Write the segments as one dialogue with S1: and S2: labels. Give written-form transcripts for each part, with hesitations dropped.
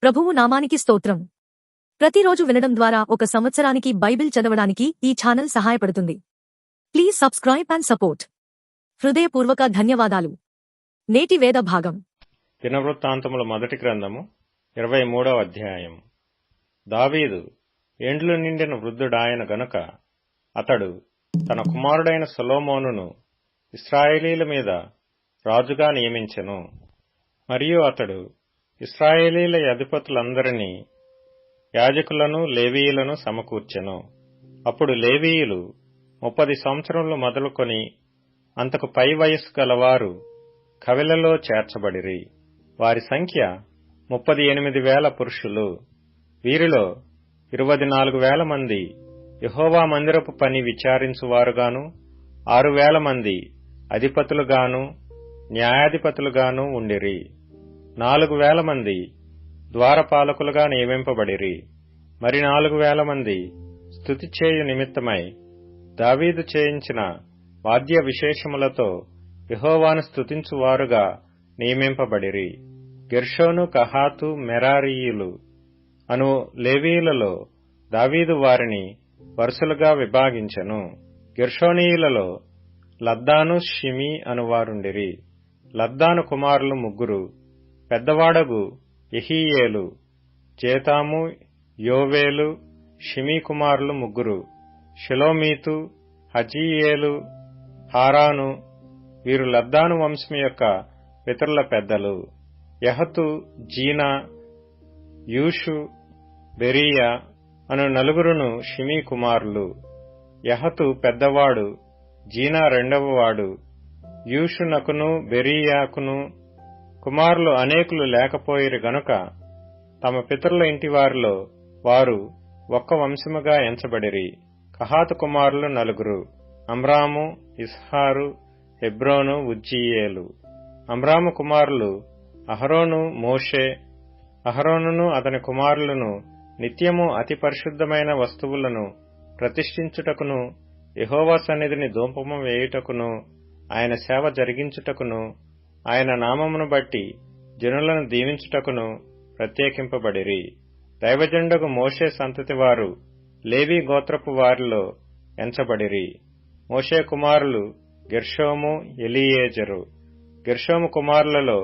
S1: ప్రభువు నామానికి స్తోత్రం. ప్రతిరోజు వినడం ద్వారా ఒక సంవత్సరానికి బైబిల్ చదవడానికి ఈ ఛానల్ సహాయపడుతుంది. Please subscribe and support. హృదయపూర్వక ధన్యవాదాలు. నేటి వేద భాగం
S2: దినవృత్తాంతముల మొదటి గ్రంథము 23వ అధ్యాయం. దావీదు ఏండ్లు నిండిన వృద్ధుడాయన గనుక అతడు తన కుమారుడైన సొలొమోనును ఇశ్రాయేలీల మీద రాజుగా నియమించెను. మరియు అతడు ఇశ్రాయేలీల అధిపతులందరినీ, యాజకులను, లేవీయులను సమకూర్చెను. అప్పుడు లేవీయులు 30 సంవత్సరములు మొదలుకొని అంతకు పై వయస్సు గలవారు కవిలలో చేర్చబడిరి. వారి సంఖ్య 38,000 పురుషులు. వీరిలో 24,000 మంది యెహోవా మందిరపు పని విచారించువారుగాను, 6,000 మంది అధిపతులుగాను న్యాయాధిపతులుగాను ఉండిరి. 4,000 మంది ద్వారపాలకులుగా నియమింపబడిరి. మరి 4,000 మంది స్తుతి చేయు నిమిత్తమై దావీదు చేయించిన వాద్య విశేషములతో యెహోవాను స్తుతించువారుగా నియమింపబడిరి. గెర్షోను, కహాతు, మెరారీయులు అను లేవీయులలో దావీదు వారిని వరుసలుగా విభాగించెను. గెర్షోనీయులలో లద్దాను, షిమీ అనువారుండిరి. లద్దాను కుమారులు 3. పెద్దవాడగు యెహీయేలు, జేతాము, యోవేలు. షిమీ కుమారులు 3: షెలోమీతు, హజీయేలు, హారాను. వీరు లద్దాను వంశం యొక్క పితరుల పెద్దలు. యహతు, జీనా, యూషు, బెరీయా అను 4 షిమీ కుమారులు. యహతు పెద్దవాడు, జీనా రెండవవాడు. యూషునకును బెరీయాకును కుమారులు అనేకులు లేకపోయిరు గనుక తమ పితరుల ఇంటివారిలో వారు ఒక్క వంశముగా ఎంచబడిరి. కహాతు కుమారులు 4: అమ్రాము, ఇస్హారు, హెబ్రోను, ఉజ్జీయేలు. అమ్రాము కుమారులు అహరోను, మోషే. అహరోనును అతని కుమారులను నిత్యము అతి పరిశుద్ధమైన వస్తువులను ప్రతిష్ఠించుటకును, యెహోవా సన్నిధిని ధూపము వేయుటకును, ఆయన సేవ జరిగించుటకును, ఆయన నామమును బట్టి జనులను దీవించుటకును ప్రత్యేకింపబడిరి. దైవజనుడగు మోషే సంతతి వారు లేవీ గోత్రపు వారిలో ఎంచబడిరి. మోషే కుమారులు గెర్షోము, ఎలీయేజరు. గెర్షోము కుమారులలో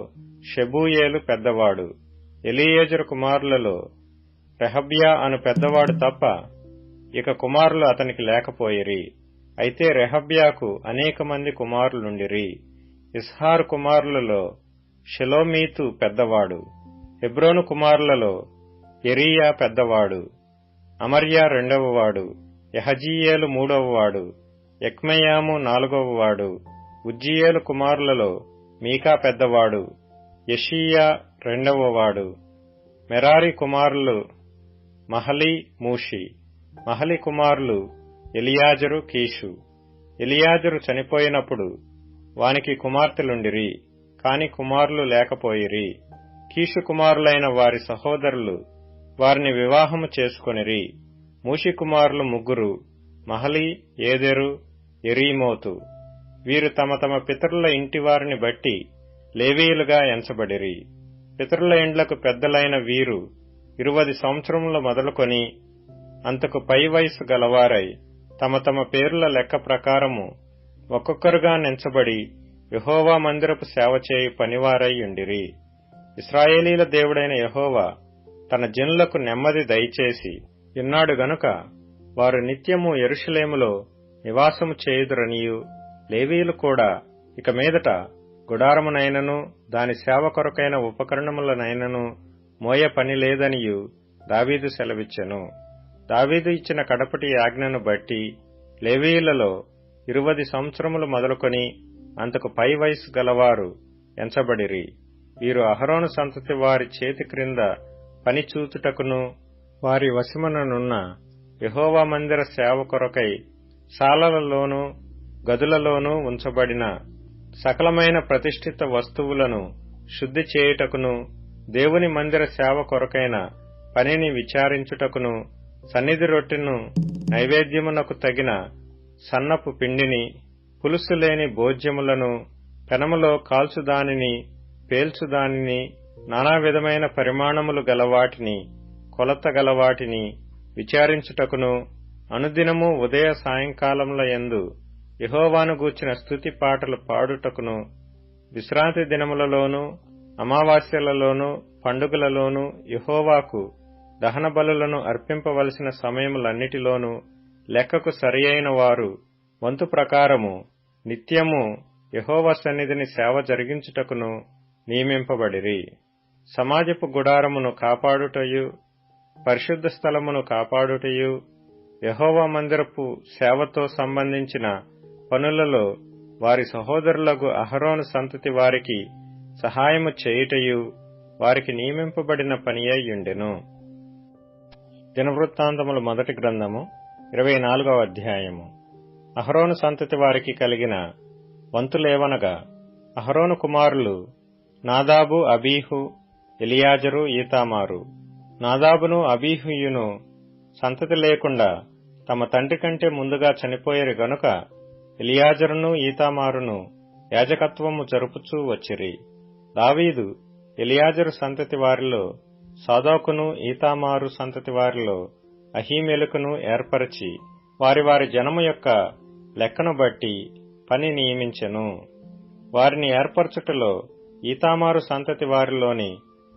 S2: షెబూయేలు పెద్దవాడు. ఎలీయేజరు కుమారులలో రెహబ్యా అను పెద్దవాడు తప్ప ఇక కుమారులు అతనికి లేకపోయిరి. అయితే రెహబ్యాకు అనేక మంది కుమారులుండిరి. ఇస్హారు కుమారులలో షెలోమీతు పెద్దవాడు. హెబ్రోను కుమారులలో యెరీయా పెద్దవాడు. అమర్యా రెండవవాడు. యహజీయేలు 3వవాడు. యక్మెయాము 4వవాడు. ఉజ్జీయేలు కుమారులలో మీకా పెద్దవాడు. యెషీయా రెండవవాడు. మెరారి కుమారులు మహలి, మూషి. మహలి కుమారులు ఎలియాజరు, కీషు. ఎలియాజరు చనిపోయినప్పుడు వానికి కుమార్తెలుండిరి, కాని కుమారులు లేకపోయిరి. కీషు కుమారులైన వారి సహోదరులు వారిని వివాహము చేసుకొనిరి. మూషి కుమారులు 3: మహలి, ఏదెరు, యెరీమోతు. వీరు తమ తమ పితరుల ఇంటివారిని బట్టి లేవీయులుగా ఎంచబడిరి. పితరుల ఇండ్లకు పెద్దలైన వీరు 20 సంవత్సరములు మొదలుకొని అంతకు పై వయస్సు గలవారై తమ తమ పేరుల లెక్క ప్రకారము ఒక్కొక్కరుగా నెంచబడి యెహోవా మందిరపు సేవ చేయు పనివారై ఉండిరి. ఇశ్రాయేలీల దేవుడైన యెహోవా తన జనులకు నెమ్మది దయచేసి ఉన్నాడు గనుక వారు నిత్యము యెరూషలేములో నివాసము చేయుదురనియు, లేవీయులు కూడా ఇక మీదట గుడారమునైనను దాని సేవ కొరకైన ఉపకరణములనైనను మోయ పని లేదనియు దావీదు సెలవిచ్చెను. దావీదు ఇచ్చిన కడపటి ఆజ్ఞను బట్టి లేవీయులలో 20 సంవత్సరములు మొదలుకొని అంతకు పై వయస్సు గలవారు ఎంచబడిరి. వీరు అహరోను సంతతి వారి చేతి క్రింద పని చూచుటకును, వారి వశముననున్న యెహోవా మందిర సేవ కొరకై శాలలలోనూ గదులలోనూ ఉంచబడిన సకలమైన ప్రతిష్ఠిత వస్తువులను శుద్ధి చేయుటకును, దేవుని మందిర సేవ కొరకైన పనిని విచారించుటకును, సన్నిధి రొట్టెను, నైవేద్యమునకు తగిన సన్నపు పిండిని, పులుసు లేని భోజ్యములను, పెనములో కాల్చుదానిని, పేల్చుదానిని, నానా విధమైన పరిమాణములు గలవాటిని, కొలత గలవాటిని విచారించుటకును, అనుదినము ఉదయ సాయంకాలముల యందు యెహోవాను గూర్చిన స్తుతి పాటలు పాడుటకును, విశ్రాంతి దినములలోనూ అమావాస్యలలోనూ పండుగలలోనూ యెహోవాకు దహన బలులను అర్పింపవలసిన సమయములన్నిటిలోనూ లెక్కకు సరియైన వారు వంతు ప్రకారము నిత్యము యెహోవా సన్నిధిని సేవ జరిగించుటకును నియమింపబడిరి. సమాజపు గుడారమును కాపాడుటయు, పరిశుద్ధ స్థలమును కాపాడుటయు, యెహోవా మందిరపు సేవతో సంబంధించిన పనులలో వారి సహోదరులకు అహరోను సంతతి వారికి సహాయము చేయుటయు వారికి నియమింపబడిన పనియయ్యుండెను. దినవృత్తాంతముల మొదటి గ్రంథము 24వ అధ్యాయము. అహరోను సంతతి వారికి కలిగిన వంతులేవనగా, అహరోను కుమారులు నాదాబు, అబీహు, ఎలియాజరు, ఈతామారు. నాదాబును అబీహుయును సంతతి లేకుండా తమ తండ్రి కంటే ముందుగా చనిపోయేరు గనుక ఎలియాజరును ఈతామారును యాజకత్వము జరుపుచూ వచ్చిరి. దావీదు ఎలియాజరు సంతతి వారిలో సాదోకును, ఈతామారు సంతతి వారిలో అహీమెలకును ఏర్పరచి వారి వారి జనము యొక్క లెక్కను బట్టి పని నియమించెను. వారిని ఏర్పరచుటలో ఈతామారు సంతతి వారిలోని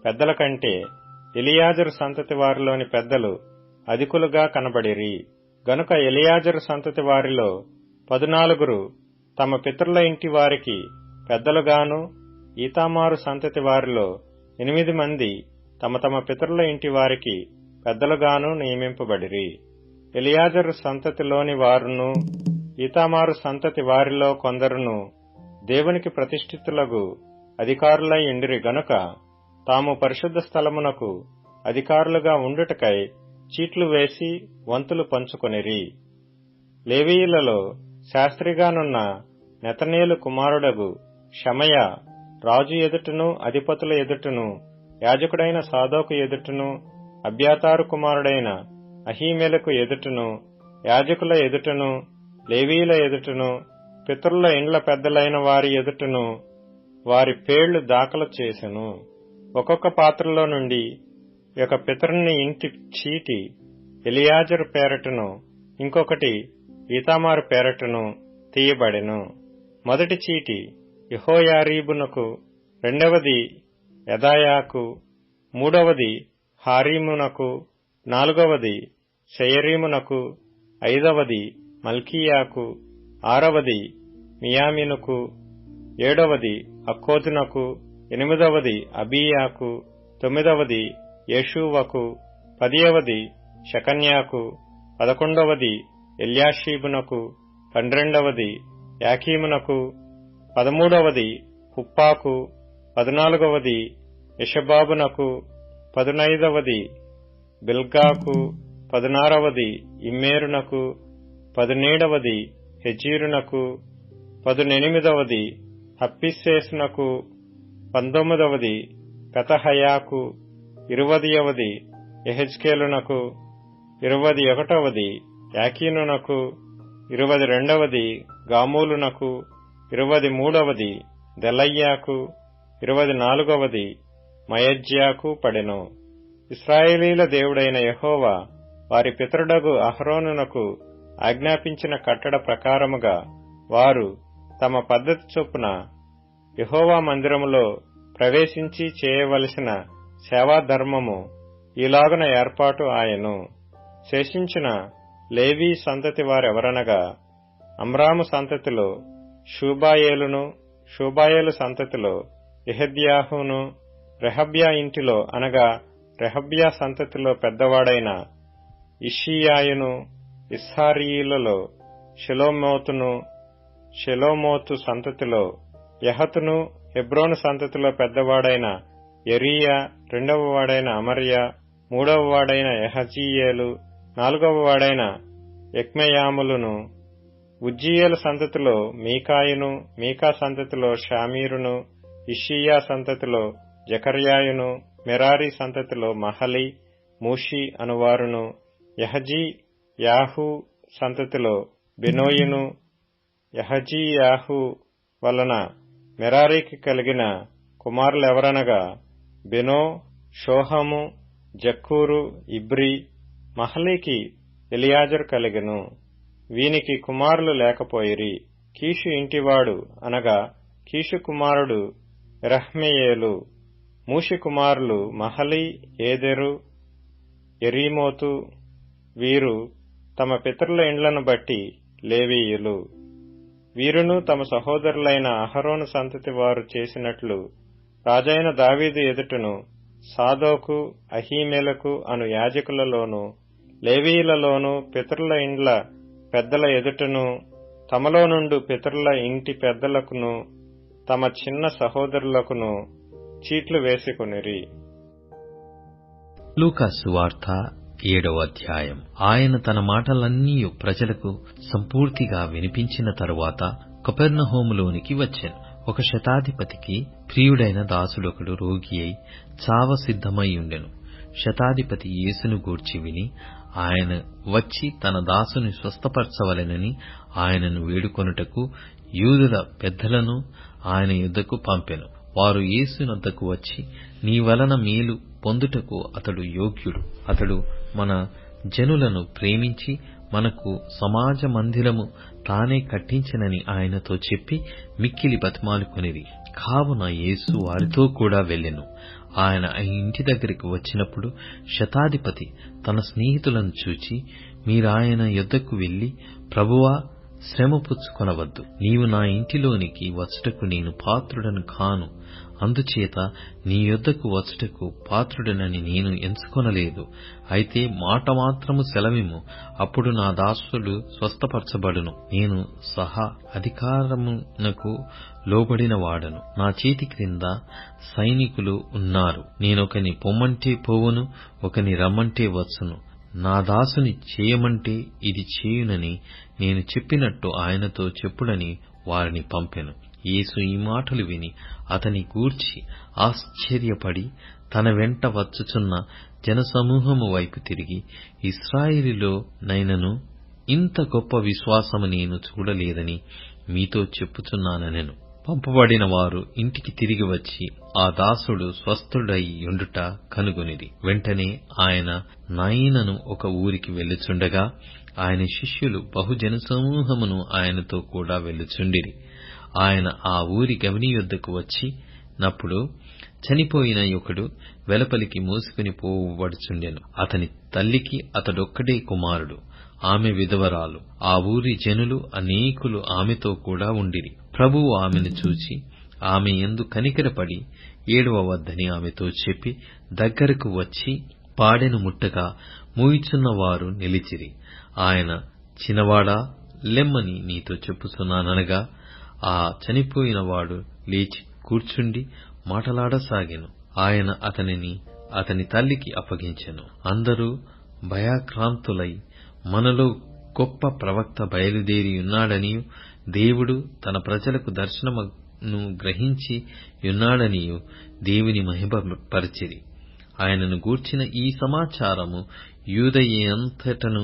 S2: పెద్దల కంటే ఎలియాజరు సంతతి వారిలోని పెద్దలు అధికులుగా కనబడిరి. గనుక ఎలియాజరు సంతతి వారిలో 14 తమ పితరుల ఇంటి వారికి పెద్దలుగాను, ఈతామారు సంతతి వారిలో 8 మంది తమ తమ పితరుల ఇంటి వారికి పెద్దలుగాను నియమింపబడిరి. ఎలియాజరు సంతతిలోని వారును, ఈతామారు సంతతి వారిలో కొందరును దేవునికి ప్రతిష్ఠితులకు అధికారులై ఉండిరి గనుక తాము పరిశుద్ధ స్థలమునకు అధికారులుగా ఉండుటకై చీట్లు వేసి వంతులు పంచుకొనిరి. లేవీయులలో శాస్త్రిగానున్న నెతనేలు కుమారుడగు షమయ రాజు ఎదుటను, అధిపతుల ఎదుటను, యాజకుడైన సాదోకు ఎదుటను, అబ్యాతారు కుమారుడైన అహీమెలకు ఎదుటను, యాజకుల ఎదుటను, లేవీయుల ఎదుటను, పితరుల ఇండ్ల పెద్దలైన వారి ఎదుటను వారి పేళ్లు దాఖలు చేసెను. ఒక్కొక్క పాత్రలో నుండి ఒక పితరుని ఇంటి చీటి ఎలియాజరు పేరటను, ఇంకొకటి ఈతామారు పేరటను తీయబడెను. మొదటి చీటి యెహోయారీబునకు, రెండవది యెదాయాకు, మూడవది హారీమునకు, నాలుగవది షయరీమునకు, ఐదవది మల్కీయాకు, ఆరవది మియామినుకు, ఏడవది అక్కోదునకు, ఎనిమిదవది అబీయాకు, తొమ్మిదవది యేషూవకు, 10వది షకన్యాకు, 11వది ఎల్యాషీబునకు, 12వది యాకీమునకు, 13వది హుప్పాకు, 14వది యెషబాబునకు, 15వది బిల్గాకు, 16వది ఇమ్మేరునకు, 17వది హెజీరునకు, 18వది హప్పిస్సేసునకు, 19వది పెతహయాకు, 20వది యెహెజ్కేలునకు, 21వది యాకీనునకు, 22వది గామూలునకు, 23వది దెలయ్యాకు, 24వది మయజ్యాకు పడెను. ఇశ్రాయేలీల దేవుడైన యెహోవా వారి పితరుడగు అహరోనునకు ఆజ్ఞాపించిన కట్టడ ప్రకారముగా వారు తమ పద్ధతి చొప్పున యెహోవా మందిరములో ప్రవేశించి చేయవలసిన సేవాధర్మము ఈలాగున ఏర్పాటు ఆయను. శేషించిన లేవీ సంతతి వారెవరనగా, అమ్రాము సంతతిలో షూబాయేలును, షూబాయేలు సంతతిలో యెహద్యాహును, రెహబ్యా ఇంటిలో అనగా రెహబ్యా సంతతిలో పెద్దవాడైన ఇష్షీయాయును, ఇస్హారీయులలో షెలోమోతును, షెలోమోతు సంతతిలో యహతును, హెబ్రోను సంతతిలో పెద్దవాడైన యెరీయా, రెండవ వాడైన అమర్యా, మూడవ వాడైన యహజీయేలు, నాలుగవ వాడైన యక్మెయాములును, ఉజ్జీయేలు సంతతిలో మీకాయును, మీకా సంతతిలో షామీరును, ఇష్షీయా సంతతిలో జకర్యాయును, మెరారి సంతతిలో మహలి, మూషి అనువారును, యహజీయాహు సంతతిలో బెనోయును. యహజీయాహు వలన మెరారికి కలిగిన కుమారులెవరనగా బెనో, షోహము, జక్కూరు, ఇబ్రి, మహలీకి ఎలియాజరు కలిగెను. వీనికి కుమారులు లేకపోయిరి. కీషు ఇంటివాడు అనగా కీషు కుమారుడు రహ్మెయేలు. మూషి కుమారులు మహలి, ఏదెరు, ఎరీమోతు. వీరు తమ పితరుల ఇండ్లను బట్టి లేవీయులు. వీరును తమ సహోదరులైన అహరోను సంతతి వారు చేసినట్లు రాజైన దావీదు ఎదుటను సాదోకు, అహీమెలకు అను యాజకులలోను లేవీయులలోను పితరుల ఇండ్ల పెద్దల ఎదుటను తమలో నుండు పితరుల ఇంటి పెద్దలకును తమ చిన్న సహోదరులకును చీట్లు వేసుకొనిరి.
S3: లూకా సువార్త 7వ అధ్యాయం. ఆయన తన మాటలన్నీ ప్రజలకు సంపూర్తిగా వినిపించిన తరువాత కపెర్నహూములోనికి వచ్చెను. ఒక శతాధిపతికి ప్రియుడైన దాసుడొకడు రోగి అయి చావ సిద్ధమై ఉండెను. శతాధిపతి యేసును గూర్చి విని ఆయన వచ్చి తన దాసుని స్వస్థపరచవలెనని ఆయనను వేడుకొనుటకు యూదుల పెద్దలను ఆయన యొద్దకు పంపెను. వారు యేసునొద్దకు వచ్చి, నీ వలన మేలు పొందుటకు అతడు యోగ్యుడు. అతడు మన జనులను ప్రేమించి మనకు సమాజ మందిరము తానే కట్టించెనని ఆయనతో చెప్పి మిక్కిలి బతిమాలుకొనిరి. కావున యేసు వారితో కూడా వెళ్ళెను. ఆయన ఆ ఇంటి దగ్గరికి వచ్చినప్పుడు శతాధిపతి తన స్నేహితులను చూచి, మీరాయన యొద్దకు వెళ్లి, ప్రభువా, శ్రమ పుచ్చుకొనవద్దు. నీవు నా ఇంటిలోనికి వచ్చుటకు నేను పాత్రుడను కాను. అందుచేత నీ యొద్దకు వచ్చుటకు పాత్రుడనని నేను ఎంచుకొనలేదు. అయితే మాట మాత్రము సెలవిమ్ము, అప్పుడు నా దాసుడు స్వస్థపరచబడును. నేను సహా అధికారమునకు లోబడిన వాడను. నా చేతి క్రింద సైనికులు ఉన్నారు. నేనొకని పొమ్మంటే పోవును, ఒకని రమ్మంటే వచ్చును. నా దాసుని చేయమంటే ఇది చేయునని నేను చెప్పినట్టు ఆయనతో చెప్పుడని వారిని పంపెను. యేసు ఈ మాటలు విని అతని గూర్చి ఆశ్చర్యపడి తన వెంట వచ్చుచున్న జనసమూహము వైపు తిరిగి, ఇశ్రాయేలులో నైనను ఇంత గొప్ప విశ్వాసము నేను చూడలేదని మీతో చెప్పుచున్నానెను. పంపబడిన వారు ఇంటికి తిరిగి వచ్చి ఆ దాసుడు స్వస్థుడై యుండుట కనుగొనిరి. వెంటనే ఆయన నాయినను ఒక ఊరికి వెళ్ళుచుండగా ఆయన శిష్యులు బహుజన సమూహమును ఆయనతో కూడా వెళ్ళుచుండిరి. ఆయన ఆ ఊరి గవిని యొద్దకు వచ్చినప్పుడు చనిపోయిన ఒకడు వెలుపలికి మోసుకుని పోవబడుచుండెను. అతని తల్లికి అతడొక్కడే కుమారుడు. ఆమె విధవరాలు. ఆ ఊరి జనులు అనేకులు ఆమెతో కూడా ఉండిరి. ప్రభువు ఆమెను చూచి ఆమె యందు కనికరపడి ఏడవవద్దని ఆమెతో చెప్పి దగ్గరకు వచ్చి పాడెను ముట్టగా మూయిచున్న వారు నిలిచిరి. ఆయన, చిన్నవాడా, లెమ్మని నీతో చెప్పుచున్నాననగా ఆ చనిపోయిన వాడు లేచి కూర్చుండి మాటలాడసాగెను. ఆయన అతనిని అతని తల్లికి అప్పగించెను. అందరూ భయాక్రాంతులై, మనలో గొప్ప ప్రవక్త బయలుదేరియున్నాడనియు దేవుడు తన ప్రజలకు దర్శనమును గ్రహించి యున్నాడనియు దేవుని మహిమపరచిరి. ఆయనను గూర్చిన ఈ సమాచారము యూదయయంతటను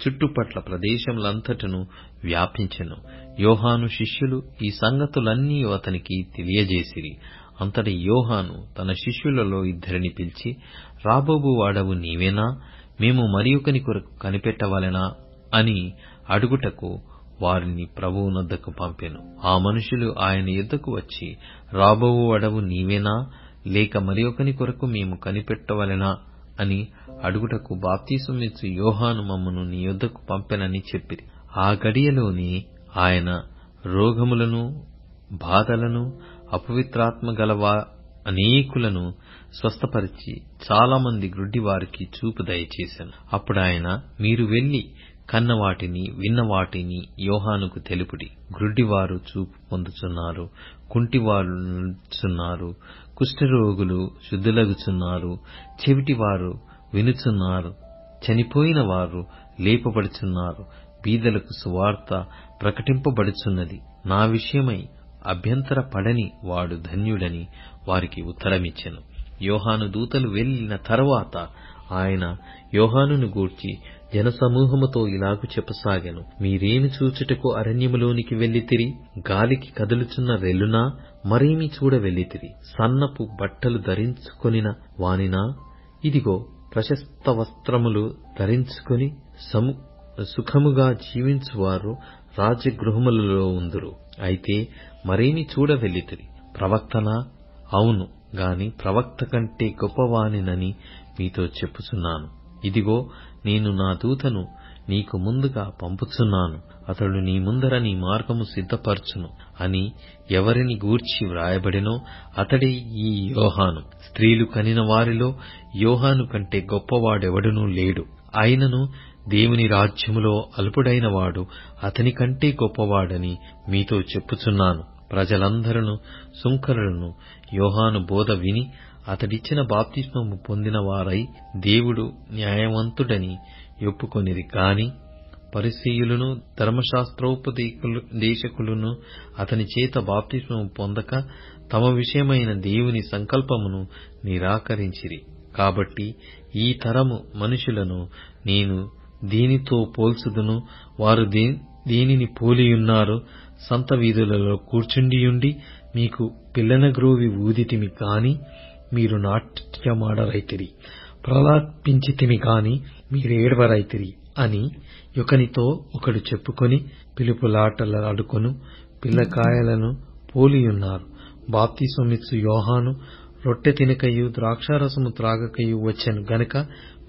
S3: చుట్టుపట్ల ప్రదేశములంతటను వ్యాపించెను. యోహాను శిష్యులు ఈ సంగతులన్నీ అతనికి తెలియజేసిరి. అంతటి యోహాను తన శిష్యులలో 2 పిలిచి, రాబోబు వాడవు నీవేనా? మేము మరియొకని కొరకు కనిపెట్టవలెనా అని అడుగుటకు వారిని ప్రభువునొద్దకు పంపెను. ఆ మనుషులు ఆయన యొద్దకు వచ్చి, రాబోవు వాడవు నీవేనా, లేక మరియొకని కొరకు మేము కనిపెట్టవలెనా అని అడుగుటకు బాప్తిసమిచ్చు యోహాను మమ్మను నీ యొద్దకు పంపెనని చెప్పిరి. ఆ గడియలోనే ఆయన రోగములను, బాధలను, అపవిత్రాత్మ గల అనేకులను స్వస్థపరిచి చాలామంది గ్రుడ్డివారికి చూపు దయచేశాను. అప్పుడు ఆయన, మీరు వెళ్లి కన్నవాటిని విన్నవాటిని యోహానుకు తెలుపుడి. గ్రుడ్డివారు చూపు పొందుచున్నారు, కుంటివారు నడుచున్నారు, కుష్ఠరోగులు శుద్ధులగుచున్నారు, చెవిటివారు వినుచున్నారు, చనిపోయిన వారు లేపబడుచున్నారు, బీదలకు సువార్త ప్రకటింపబడుచున్నది. నా విషయమై అభ్యంతర పడని వాడు ధన్యుడని వారికి ఉత్తరమిచ్చెను. యోహాను దూతలు వెళ్లిన తరువాత ఆయన యోహానును గూర్చి జనసమూహముతో ఇలాగు చెప్పసాగెను. మీరేమి చూచుటకు అరణ్యములోనికి వెళ్ళితిరి? గాలికి కదులుచున్న రెల్లునా? మరేమి చూడ వెళ్ళితిరి? సన్నపు బట్టలు ధరించుకొనిన వానినా? ఇదిగో ప్రశస్త వస్త్రములు ధరించుకొని సుఖముగా జీవించువారు రాజగృహములలో ఉందురు. అయితే మరేమి చూడ వెళ్ళితిరి? ప్రవక్తనా? అవును గాని ప్రవక్త కంటే గొప్పవానినని మీతో చెప్పుచున్నాను. ఇదిగో నేను నా దూతను నీకు ముందుగా పంపుచున్నాను. అతడు నీ ముందర నీ మార్గము సిద్ధపరచును అని ఎవరిని గూర్చి వ్రాయబడినో అతడే ఈ యోహాను. స్త్రీలు కనిన వారిలో యోహాను కంటే గొప్పవాడెవడునూ లేడు. అయినను దేవుని రాజ్యములో అల్పుడైన వాడు అతని కంటే గొప్పవాడని మీతో చెప్పుచున్నాను. ప్రజలందరూ సుంకరులను యోహాను బోధ విని అతడిచ్చిన బాప్తిస్మము పొందిన వారై దేవుడు న్యాయవంతుడని ఒప్పుకొనిరి. గాని పరిసయ్యులను ధర్మశాస్త్రోపదేశకులను అతని చేత బాప్తిస్మము పొందక తమ విషయమైన దేవుని సంకల్పమును నిరాకరించిరి. కాబట్టి ఈ తరము మనుషులను నేను దీనితో పోల్చుదును. వారు దేనిని పోలియున్నారు? సంత వీధులలో కూర్చుండియుండి మీకు పిల్లనగ్రోవి ఊదితిమి కాని మీరు నాట్యమాడరైతిరి, ప్రలాపించితిమి కాని మీరేడవరైతిరి అని ఒకనితో ఒకడు చెప్పుకొని పిలుపులాటలాడుకొను పిల్లకాయలను పోలియున్నారు. బాప్తిస్మమిచ్చు యోహాను రొట్టె తినకయు ద్రాక్షారసము త్రాగకయు వచ్చెను గనుక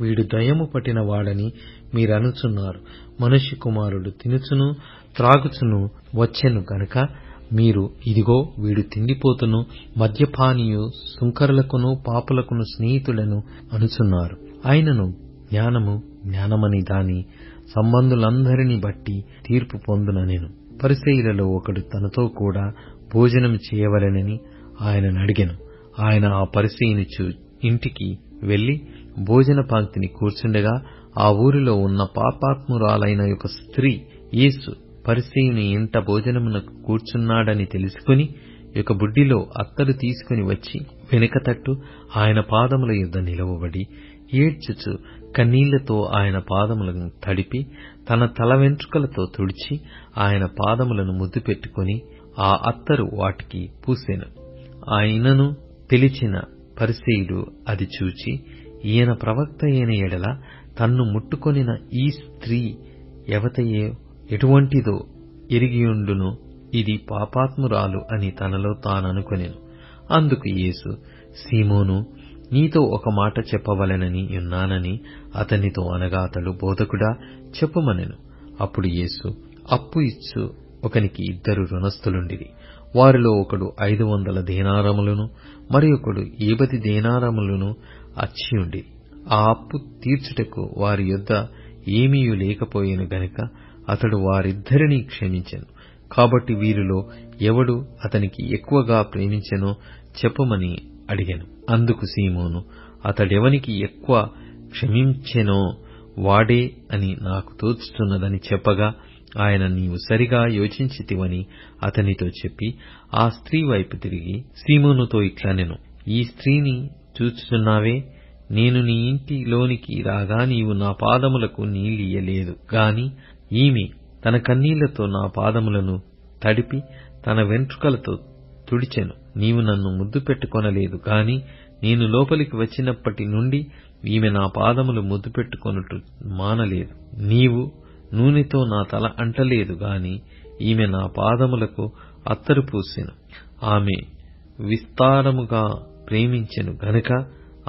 S3: వీడు దయ్యము పట్టిన వాడని మీరనుచున్నారు. మనుష్య కుమారుడు తినుచును త్రాగుచును వచ్చెను గనుక మీరు ఇదిగో వీడు తిండిపోతును మద్యపానీయు సుంకరులకును పాపులకును స్నేహితులను అనుచున్నారు. ఆయనను జ్ఞానము జ్ఞానమని దాని సంబంధులందరినీ బట్టి తీర్పు పొందుననెను. పరిసయ్యులలో ఒకడు తనతో కూడా భోజనం చేయవలెనని ఆయనను అడిగెను. ఆయన ఆ పరిసయ్యుని ఇంటికి వెళ్లి భోజన పంక్తిని కూర్చుండగా ఆ ఊరిలో ఉన్న పాపాత్మురాలైన ఒక స్త్రీ యేసు పరిసయ్యుని ఇంట భోజనమునకు కూర్చున్నాడని తెలుసుకుని ఒక బుడ్డిలో అత్తరు తీసుకుని వచ్చి వెనుక తట్టు ఆయన పాదముల యొద్ద నిలవబడి ఏడ్చుచు కన్నీళ్లతో ఆయన పాదములను తడిపి తన తల వెంట్రుకలతో తుడిచి ఆయన పాదములను ముద్దు పెట్టుకుని ఆ అత్తరు వాటికి పూసెను. ఆయనను పిలిచిన పరిసయ్యుడు అది చూచి ఈయన ప్రవక్త అయిన ఎడల తన్ను ముట్టుకొనిన ఈ స్త్రీ ఎటువంటిదో ఎరిగియుండును, ఇది పాపాత్మురాలు అని తనలో తాననుకొనెను. అందుకు యేసు, సీమోను, నీతో ఒక మాట చెప్పవలెనని ఉన్నానని అతనితో అనగా అతడు, బోధకుడా, చెప్పుమనెను. అప్పుడు యేసు, అప్పు ఇచ్చు ఒకనికి 2 రుణస్థులుండిరి. వారిలో ఒకడు 500 దేనారములను మరి ఒకడు 50 దేనారములను అచ్చియుండిరి. ఆ అప్పు తీర్చుటకు వారి యొద్ద ఏమీయూ లేకపోయెను గనుక అతడు వారిద్దరినీ క్షమించెను. కాబట్టి వీరిలో ఎవడు అతనికి ఎక్కువగా ప్రేమించెనో చెప్పుమని అడిగెను. అందుకు సీమోను, అతడెవనికి ఎక్కువ క్షమించెనో వాడే అని నాకు తోచుతున్నదని చెప్పగా ఆయన, నీవు సరిగా యోచించితివని అతనితో చెప్పి ఆ స్త్రీ వైపు తిరిగి సీమోనుతో ఇట్లనెను, ఈ స్త్రీని చూచుచున్నావే? నేను నీ ఇంటిలోనికి రాగా నీవు నా పాదములకు నీళ్ళియ్యలేదు గాని ఈమె తన కన్నీళ్లతో నా పాదములను తడిపి తన వెంట్రుకలతో తుడిచెను. నీవు నన్ను ముద్దు పెట్టుకొనలేదు గాని నేను లోపలికి వచ్చినప్పటి నుండి ఈమె నా పాదములు ముద్దు పెట్టుకొనుట మానలేదు. నీవు నూనెతో నా తల అంటలేదు గాని ఈమె నా పాదములకు అత్తరు పూసెను. ఆమె విస్తారముగా ప్రేమించెను గనుక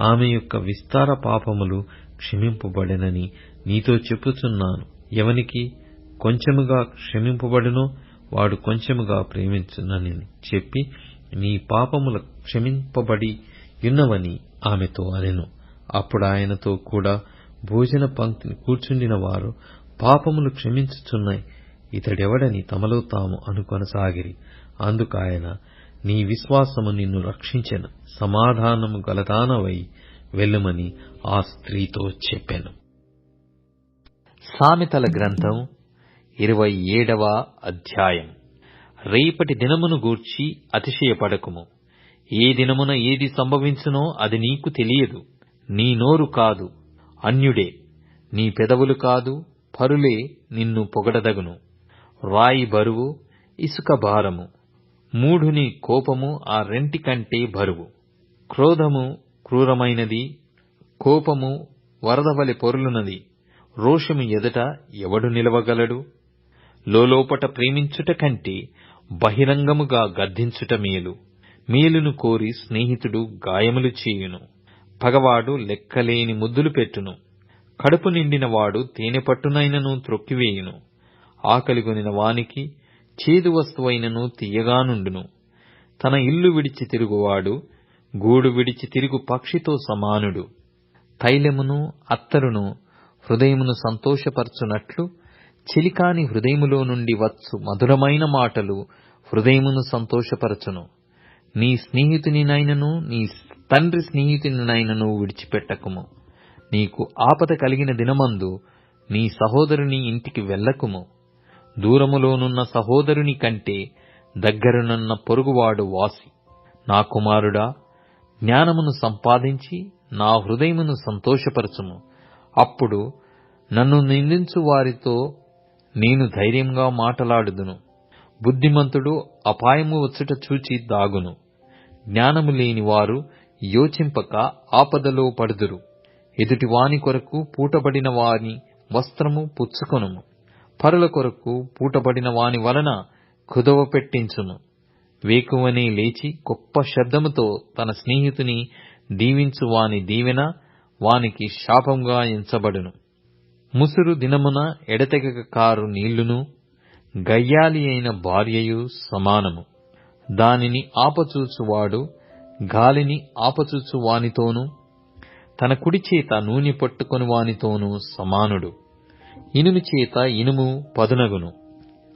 S3: ఆమె యొక్క విస్తార పాపములు క్షమింపబడెనని నీతో చెప్పుచున్నాను. ఎవనికి కొంచెముగా క్షమింపబడునో వాడు కొంచెముగా ప్రేమించునని చెప్పి, నీ పాపములు క్షమింపబడి యున్నవని ఆమెతో అనెను. అప్పుడు ఆయనతో కూడా భోజన పంక్తిని కూర్చుండిన వారు పాపములు క్షమించుచున్నాయి, ఇతడెవడని తమలో తాము అనుకొనసాగిరి. అందుకు ఆయన, నీ విశ్వాసము నిన్ను రక్షించెను, సమాధానము గలదానవై వెళ్ళుమని ఆ స్త్రీతో చెప్పెను. సామెతల గ్రంథం 27వ అధ్యాయం. రేపటి దినమును గూర్చి అతిశయపడకుము. ఏ దినమున ఏది సంభవించునో అది నీకు తెలియదు. నీ నోరు కాదు, అన్యుడే, నీ పెదవులు కాదు పరులే నిన్ను పొగడదగును. రాయి బరువు, ఇసుక భారము, మూఢుని కోపము ఆ రెంటి కంటే బరువు. క్రోధము క్రూరమైనది, కోపము వరదవలె పొర్లునది. రోషము ఎదుట ఎవడు నిలవగలడు? లోలోపట ప్రేమించుట కంటే బహిరంగముగా గద్దించుట మేలు. మేలును కోరి స్నేహితుడు గాయములు చేయును. పగవాడు లెక్కలేని ముద్దులు పెట్టును. కడుపు నిండినవాడు తేనెపట్టునైనను త్రొక్కివేయును. ఆకలిగొనిన వానికి చేదు వస్తువైనను తీయగానుండును. తన ఇల్లు విడిచి తిరుగువాడు గూడు విడిచి తిరుగు పక్షితో సమానుడు. తైలమును అత్తరును హృదయమును సంతోషపరచునట్లు చెలికాని హృదయములో నుండి వచ్చు మధురమైన మాటలు హృదయమును సంతోషపరచును. నీ స్నేహితునినైనను నీ తండ్రి స్నేహితునినైనను విడిచిపెట్టకుము. నీకు ఆపద కలిగిన దినమందు నీ సహోదరుని ఇంటికి వెళ్ళకుము. దూరములోనున్న సహోదరుని కంటే దగ్గరనున్న పొరుగువాడు వాసి. నా కుమారుడా, జ్ఞానమును సంపాదించి నా హృదయమును సంతోషపరచుము. అప్పుడు నన్ను నిందించు వారితో నేను ధైర్యంగా మాటలాడుదును. బుద్ధిమంతుడు అపాయము వచ్చుట చూచి దాగును. జ్ఞానము లేని వారు యోచింపక ఆపదలో పడుదురు. ఎదుటివాని కొరకు పూటబడిన వాని వస్త్రము పుచ్చుకొనుము. పరుల కొరకు పూటబడిన వాని వలన కుదవ పెట్టించుము. వేకువనే లేచి గొప్ప శబ్దముతో తన స్నేహితుని దీవించు వాని దీవెన వానికి శాపంగా ఎంచబడును. ముసురు దినమున ఎడతెగక కారు నీళ్లును గయ్యాలి అయిన భార్యయు సమానము. దానిని ఆపచూచువాడు గాలిని ఆపచూచు వానితోనూ తన కుడి చేత నూనె పట్టుకొని వానితోనూ సమానుడు. ఇనుము చేత ఇనుము పదునగును.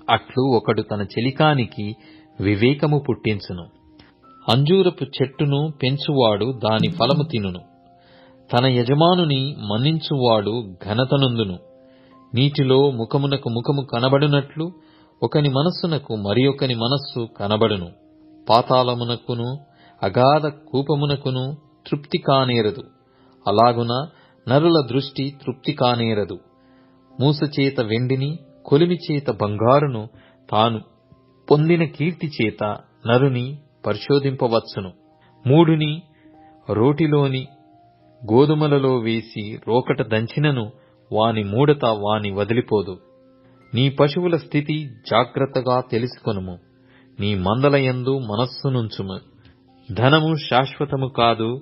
S3: అట్లు ఒకడు తన చెలికానికి వివేకము పుట్టించును. అంజూరపు చెట్టును పెంచువాడు దాని ఫలము తినును. తన యజమానుని మన్నించువాడు ఘనతనొందును. నీటిలో ముఖమునకు ముఖము కనబడునట్లు ఒకని మనస్సునకు మరి ఒకని మనస్సు కనబడును. పాతాళమునకును అగాధ కూపమునకును తృప్తి కానేరదు. అలాగున నరుల దృష్టి తృప్తి కానేరదు. మూసచేత వెండిని, కొలిమిచేత బంగారును, తాను పొందిన కీర్తి చేత నరుని పరిశోధింపవచ్చును. మూఢుని రోటిలోని గోధుమలలో వేసి రోకట దంచినను వాని మూఢత వాని వదిలిపోదు. నీ పశువుల స్థితి జాగ్రత్తగా తెలుసుకొనుము. నీ మందలయందు మనస్సునుంచుము. ధనము శాశ్వతము కాదు,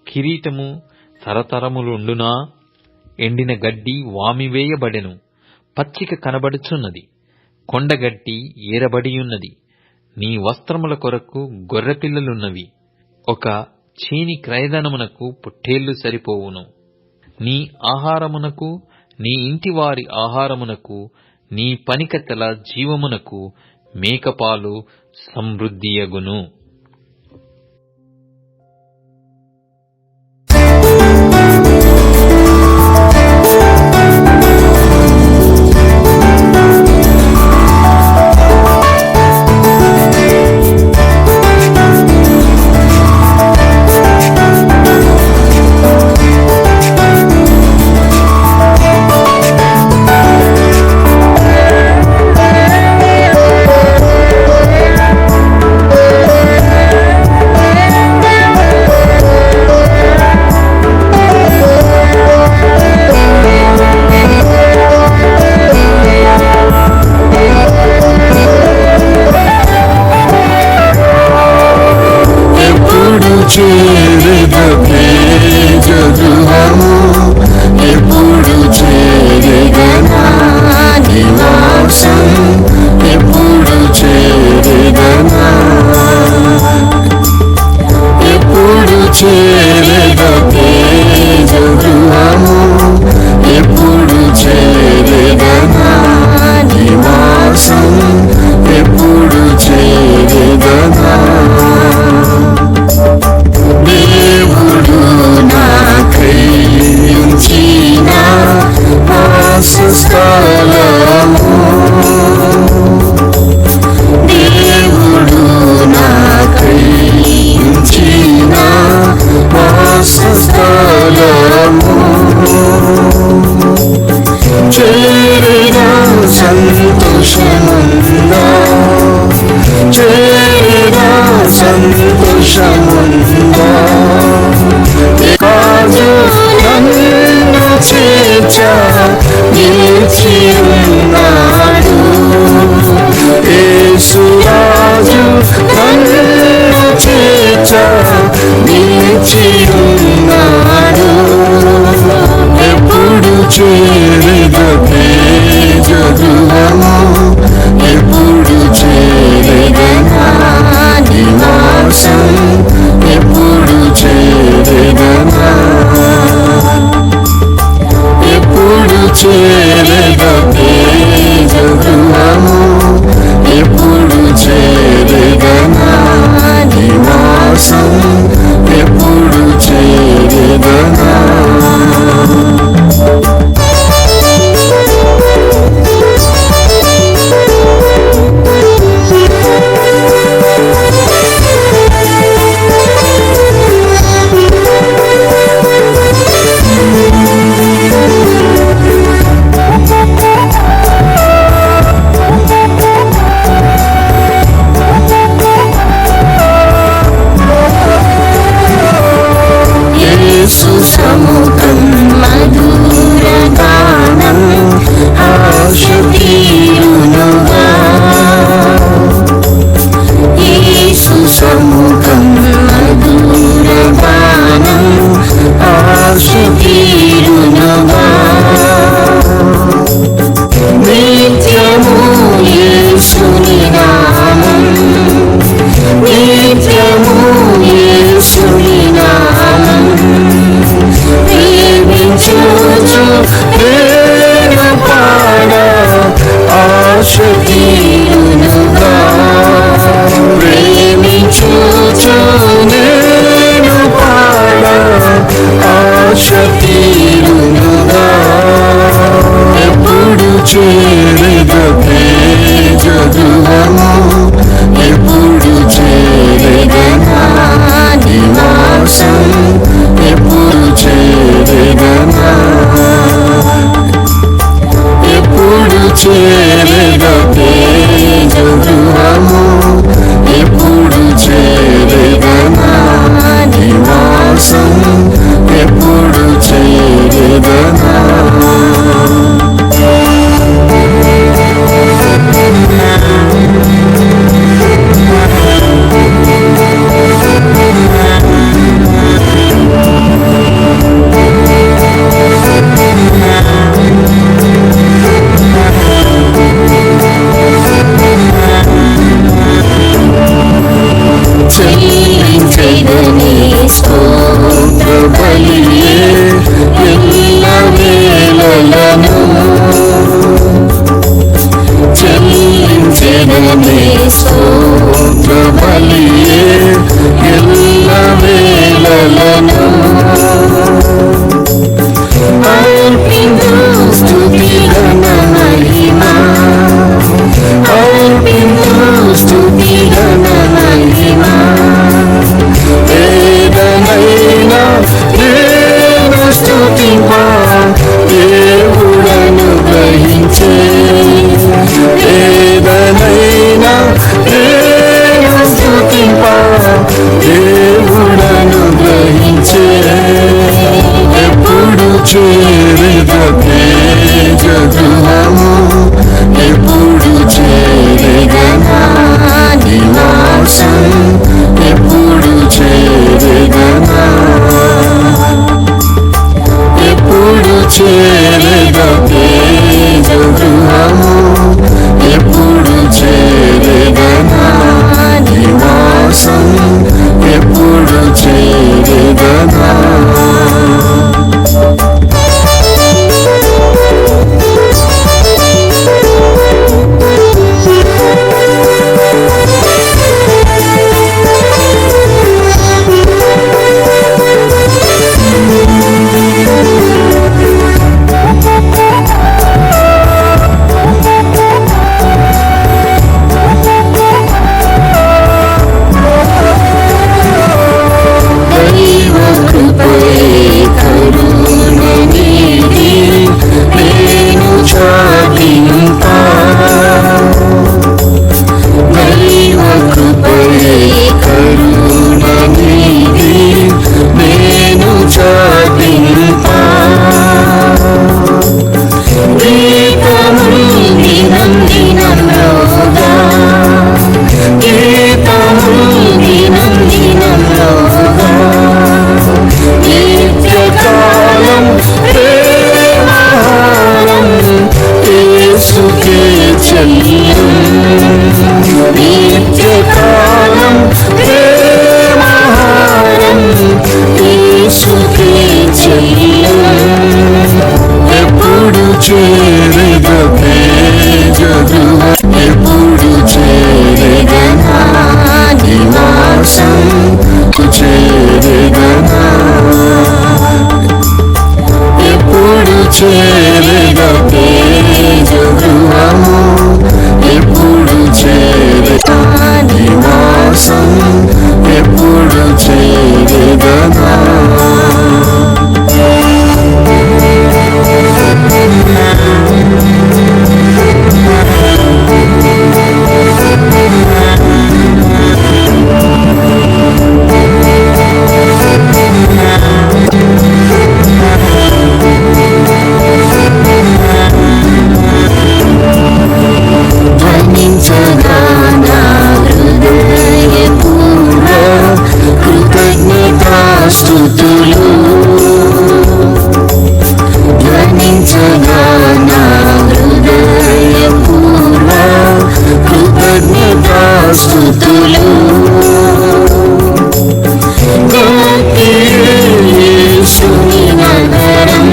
S3: కిరీటము తరతరములుండునా? ఎండిన గడ్డి వామివేయబడెను, పచ్చిక కనబడుచున్నది. కొండగడ్డి ఏరబడియున్నది. నీ వస్త్రముల కొరకు గొర్రెపిల్లలున్నవి. ఒక చేని క్రయధనమునకు పొట్టేళ్లు సరిపోవును. నీ ఆహారమునకు, నీ ఇంటివారి ఆహారమునకు, నీ పనికత్తెల జీవమునకు మేకపాలు సమృద్ధియగును.
S4: చేరిన సంతోషముందా, చేరిన సంతోషముందా. రాజు నన్ను చేర్చ నిలిచి ఉన్నాడు, యేసు రాజు నన్ను చేర్చ నిలిచి ఉన్నాడు. ఎప్పుడు చేరిదనే జగము, ఎప్పుడు చేరిదనా నివాసం, ఎప్పుడు చేరిదనా, ఎప్పుడు చేరిదనే జగము, ఎప్పుడు చేరిదనా నివాసం, ఎప్పుడు చేరిదనా. సముఖం మధుర గానం ఆశ తీరునుగా, యేసు సముఖం మధుర గానం ఆశ తీరునుగా. నిత్యము యేసుని నామం, నిత్యము యేసుని నామం ప్రేమించుచు నేను పాడ ఆశ తీరునుగా, ప్రేమించుచు నేను పాడ ఆశ తీరునుగా. ఎప్పుడు చేరిదనే జగము, ఎప్పుడు చేరిదనా నివాసం, ఎప్పుడు చేరిదనా, ఎప్పుడు చేరిదనే జగము, ఎప్పుడు చేరిదనా నివాసం, ఎప్పుడు చేరిదనా. చెల్లించెదనే స్తోత్ర బలియే ఎల్ల వేళలను, చెల్లించెదనే స్తోత్ర బలియే ఎల్ల వేళలను. అర్పించు స్తుతి ఘన మహిమ, అర్పించు స్తుతి ఘన మహిమ. వేదనైనా నేను స్తుతింప దేవుడను గ్రహించే, వేదనైనా నేను స్తుతింప దేవుడను గ్రహించే. ఎప్పుడు చేరిదనే జగము, ఎప్పుడు చేరిదనా నివాసం, ఎప్పుడు చేరిదనా, ఎప్పుడు చేరిదనే జగము, ఎప్పుడు చేరిదనా నివాసం, ఎప్పుడు చేరిదనా. చేరేద తేజ గృహం ఎప్పుడు చేరేదనా నివాసం చేరేదనా ఎప్పుడు చేరేద తేజ గృహము ఎప్పుడు చేరేదా నివాసం ఎప్పుడు చేరేదనా ధ్వనించగా నా హృదయపూర్వ కృతజ్ఞతాస్తుతులు ధ్వనించగా నా హృదయపూర్వ కృతజ్ఞతాస్తుతులు యేసుని నగరం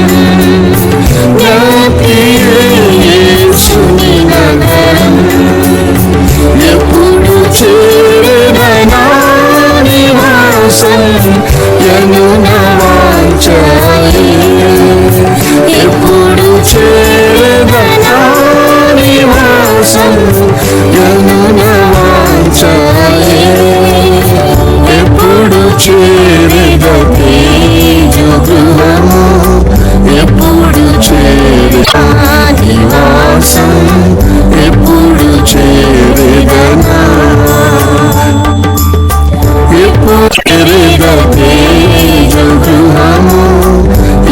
S4: యేసుని నగరం ఎప్పుడు చేరేదనా నివాసం యనున వాంఛయే ఎప్పుడు చేరేదనా నివాసం యనున వాంఛయే ఎప్పుడు చేరేద తేజ గృహము ఎప్పుడు చేరేదా నివాసం ఎప్పుడు చేరేదనా ఎప్పుడు చేరేద తేజ గృహము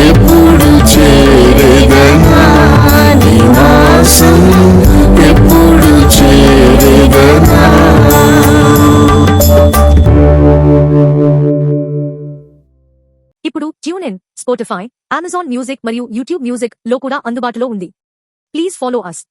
S4: ఎప్పుడు చేరేదనా నివాసం ఎప్పుడు చేరేదనా
S1: ఇప్పుడు tune in, Spotify, Amazon music మరియు యూట్యూబ్ మ్యూజిక్ లో కూడా అందుబాటులో ఉంది. Please follow us.